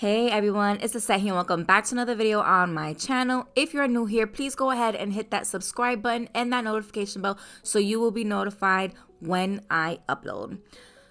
Hey everyone, it's Lissette here and welcome back to another video on my channel. If you're new here, please go ahead and hit that subscribe button and that notification bell so you will be notified when I upload.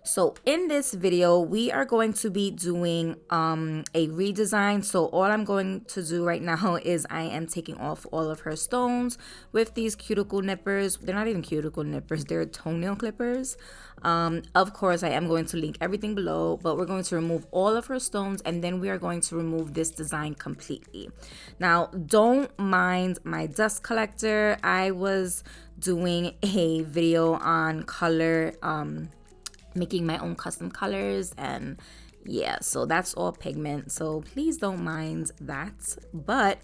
So in this video, we are going to be doing a redesign. So all I'm going to do right now is I am taking off all of her stones with these cuticle nippers. They're not even cuticle nippers, they're toenail clippers. Of course, I am going to link everything below, but we're going to remove all of her stones and then we are going to remove this design completely. Now, don't mind my dust collector. I was doing a video on color, making my own custom colors, and yeah, so that's all pigment, so please don't mind that. But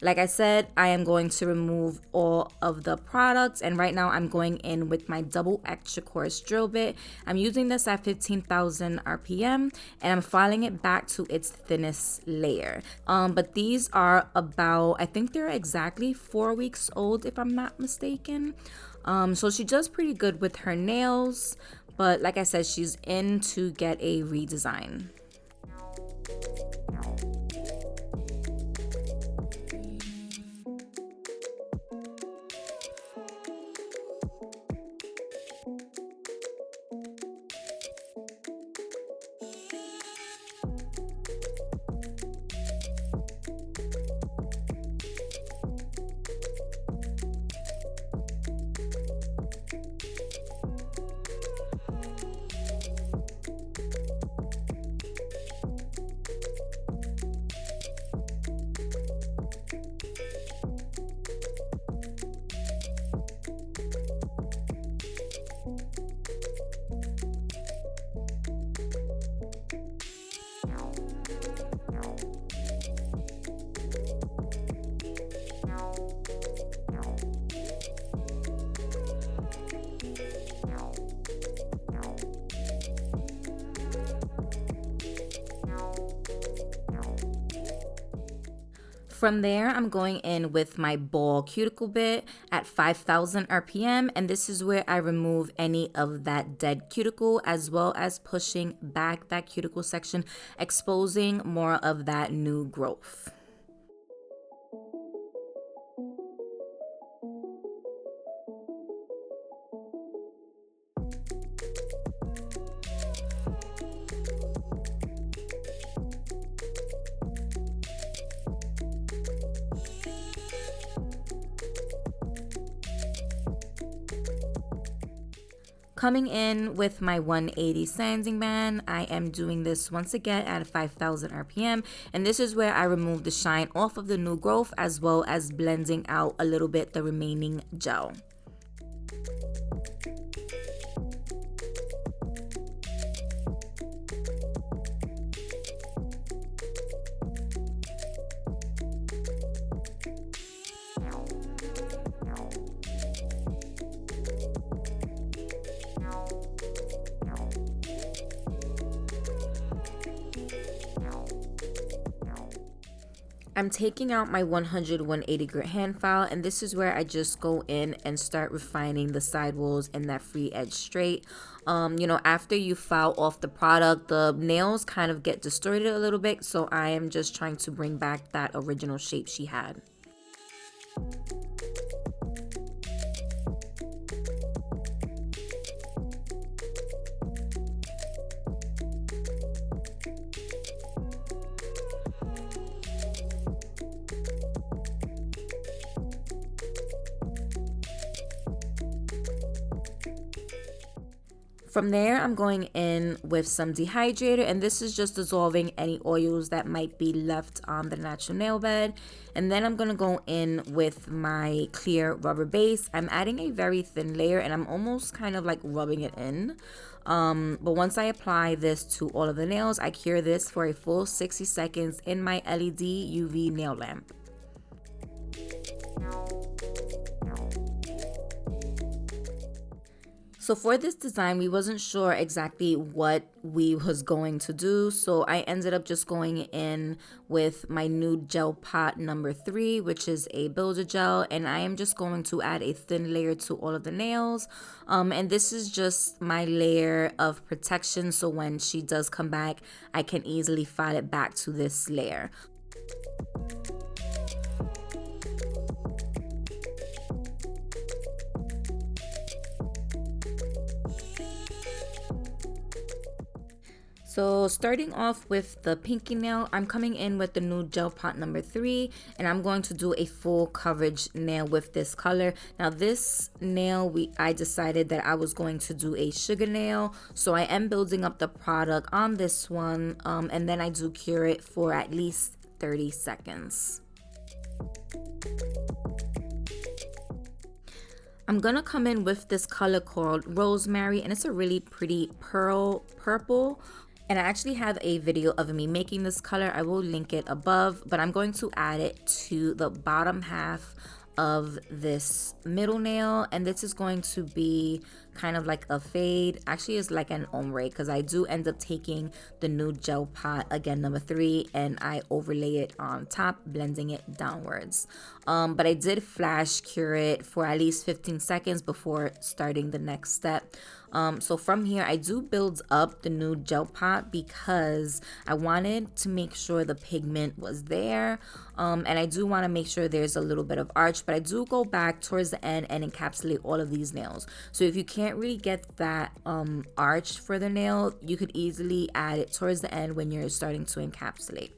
like I said, I am going to remove all of the products, and right now I'm going in with my double extra coarse drill bit. I'm using this at 15,000 RPM and I'm filing it back to its thinnest layer. But these are about, I think they're exactly 4 weeks old if I'm not mistaken. So she does pretty good with her nails. But like I said, she's in to get a redesign. From there, I'm going in with my ball cuticle bit at 5,000 RPM, and this is where I remove any of that dead cuticle as well as pushing back that cuticle section, exposing more of that new growth. Coming in with my 180 sanding band, I am doing this once again at 5,000 RPM, and this is where I remove the shine off of the new growth as well as blending out a little bit the remaining gel. I'm taking out my 180 grit hand file, and this is where I just go in and start refining the sidewalls and that free edge straight. You know, after you file off the product, the nails kind of get distorted a little bit, so I am just trying to bring back that original shape she had. From there, I'm going in with some dehydrator, and this is just dissolving any oils that might be left on the natural nail bed. And then I'm going to go in with my clear rubber base. I'm adding a very thin layer and I'm almost kind of like rubbing it in. But once I apply this to all of the nails, I cure this for a full 60 seconds in my LED UV nail lamp. So for this design, we wasn't sure exactly what we was going to do. So I ended up just going in with my Nude Gel pot number 3, which is a builder gel. And I am just going to add a thin layer to all of the nails. And this is just my layer of protection. So when she does come back, I can easily file it back to this layer. So starting off with the pinky nail, I'm coming in with the Nude Gel pot number 3, and I'm going to do a full coverage nail with this color. Now this nail, I decided that I was going to do a sugar nail, so I am building up the product on this one, and then I do cure it for at least 30 seconds. I'm gonna come in with this color called Rosemary, and it's a really pretty pearl purple. And I actually have a video of me making this color. I will link it above, but I'm going to add it to the bottom half of this middle nail, and this is going to be kind of like a fade. Actually, it's like an ombre, because I do end up taking the Nude Gel pot, again number 3, and I overlay it on top, blending it downwards. But I did flash cure it for at least 15 seconds before starting the next step. So from here, I do build up the Nude Gel pot because I wanted to make sure the pigment was there, and I do want to make sure there's a little bit of arch, but I do go back towards the end and encapsulate all of these nails. So if you can't really get that arch for the nail, you could easily add it towards the end when you're starting to encapsulate.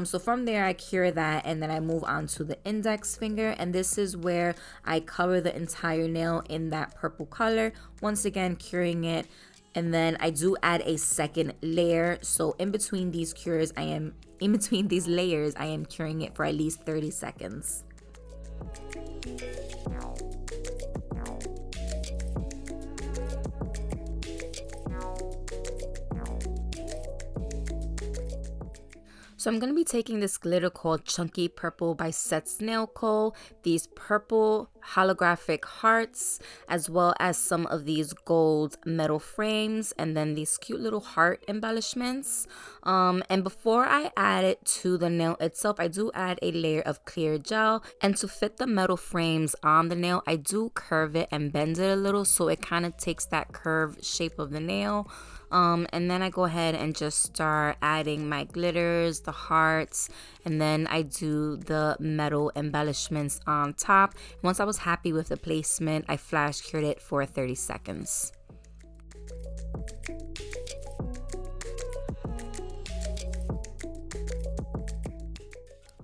So from there, I cure that, and then I move on to the index finger, and this is where I cover the entire nail in that purple color, once again curing it. And then I do add a second layer, so in between these layers, I am curing it for at least 30 seconds. So I'm going to be taking this glitter called Chunky Purple by Set Snail Co. These purple holographic hearts, as well as some of these gold metal frames, and then these cute little heart embellishments. And before I add it to the nail itself, I do add a layer of clear gel. And to fit the metal frames on the nail, I do curve it and bend it a little so it kind of takes that curved shape of the nail. And then I go ahead and just start adding my glitters, the hearts, and then I do the metal embellishments on top. Once I was happy with the placement, I flash cured it for 30 seconds.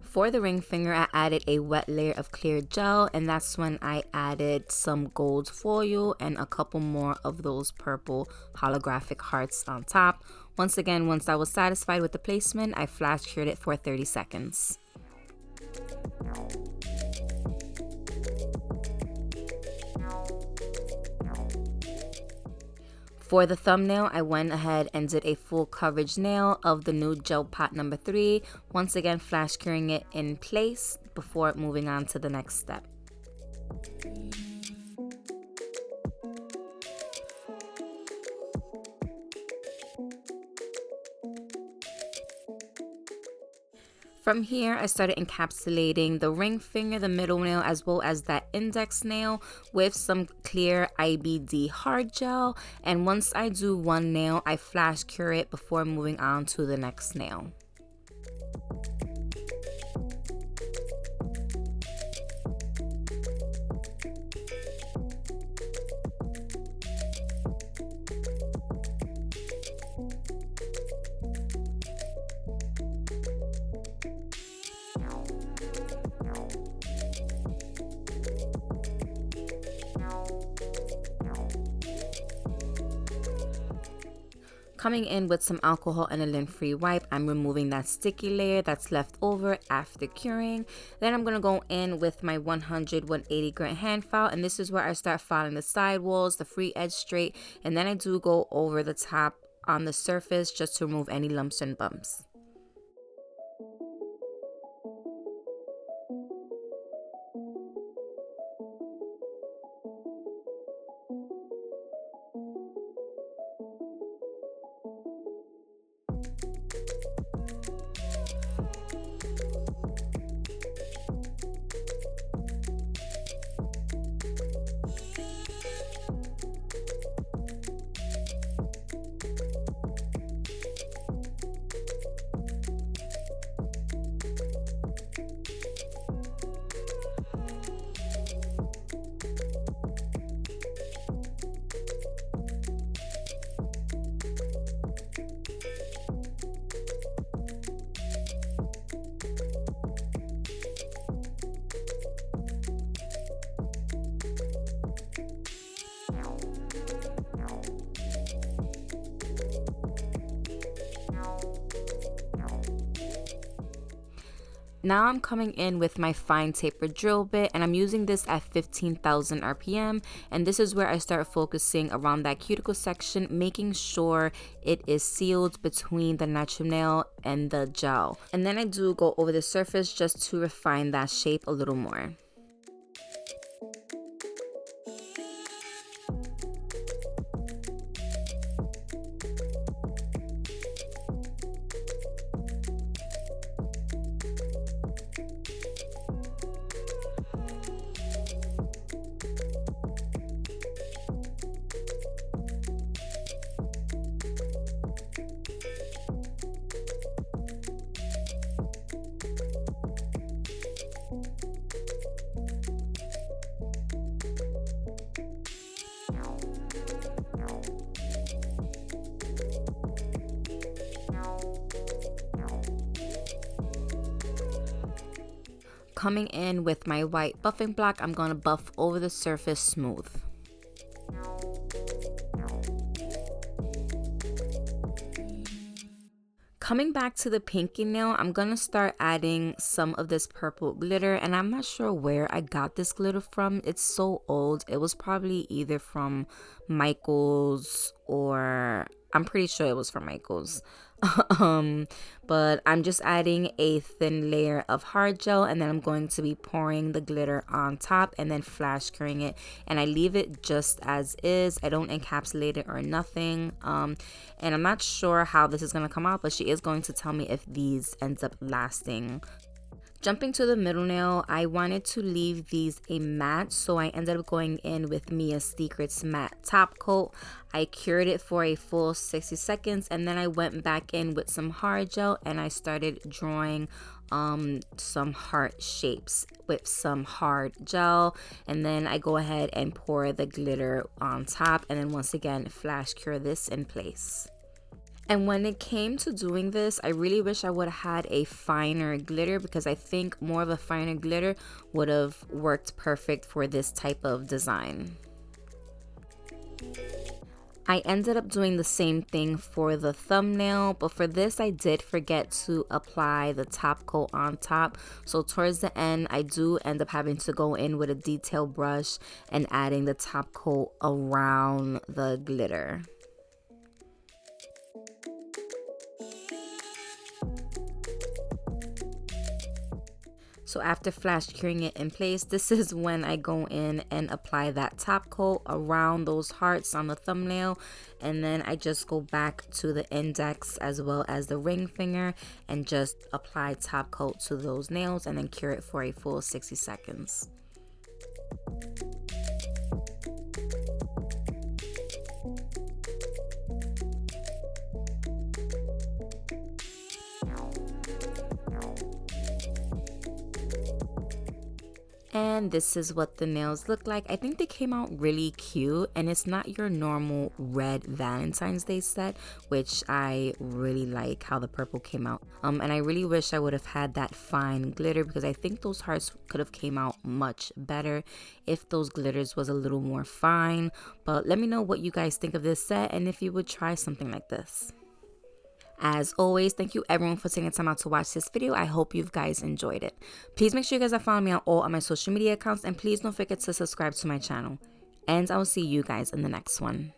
For the ring finger, I added a wet layer of clear gel, and that's when I added some gold foil and a couple more of those purple holographic hearts on top. Once again, once I was satisfied with the placement, I flash cured it for 30 seconds. For the thumbnail, I went ahead and did a full coverage nail of the Nude Gel pot number 3, once again flash curing it in place before moving on to the next step. From here, I started encapsulating the ring finger, the middle nail, as well as that index nail with some clear IBD hard gel. And once I do one nail, I flash cure it before moving on to the next nail. Coming in with some alcohol and a lint-free wipe, I'm removing that sticky layer that's left over after curing. Then I'm going to go in with my 180 grit hand file, and this is where I start filing the side walls, the free edge straight, and then I do go over the top on the surface just to remove any lumps and bumps. Now I'm coming in with my fine tapered drill bit, and I'm using this at 15,000 RPM, and this is where I start focusing around that cuticle section, making sure it is sealed between the natural nail and the gel. And then I do go over the surface just to refine that shape a little more. Coming in with my white buffing block, I'm going to buff over the surface smooth. Coming back to the pinky nail, I'm going to start adding some of this purple glitter, and I'm not sure where I got this glitter from. It's so old. It was probably either from Michael's, or I'm pretty sure it was from Michael's. But I'm just adding a thin layer of hard gel, and then I'm going to be pouring the glitter on top and then flash curing it, and I leave it just as is. I don't encapsulate it or nothing. And I'm not sure how this is going to come out, but she is going to tell me if these ends up lasting. Jumping to the middle nail, I wanted to leave these a matte, so I ended up going in with Mia's Secret's matte top coat. I cured it for a full 60 seconds, and then I went back in with some hard gel and I started drawing some heart shapes with some hard gel, and then I go ahead and pour the glitter on top, and then once again flash cure this in place. And when it came to doing this, I really wish I would have had a finer glitter, because I think more of a finer glitter would have worked perfect for this type of design. I ended up doing the same thing for the thumbnail, but for this I did forget to apply the top coat on top. So towards the end, I do end up having to go in with a detail brush and adding the top coat around the glitter. So after flash curing it in place, this is when I go in and apply that top coat around those hearts on the thumbnail, and then I just go back to the index as well as the ring finger and just apply top coat to those nails and then cure it for a full 60 seconds. And this is what the nails look like. I think they came out really cute, and it's not your normal red Valentine's Day set, which I really like how the purple came out. And I really wish I would have had that fine glitter, because I think those hearts could have came out much better if those glitters was a little more fine. But let me know what you guys think of this set and if you would try something like this. As always, thank you everyone for taking time out to watch this video. I hope you guys enjoyed it. Please make sure you guys are following me on all of my social media accounts, and please don't forget to subscribe to my channel. And I will see you guys in the next one.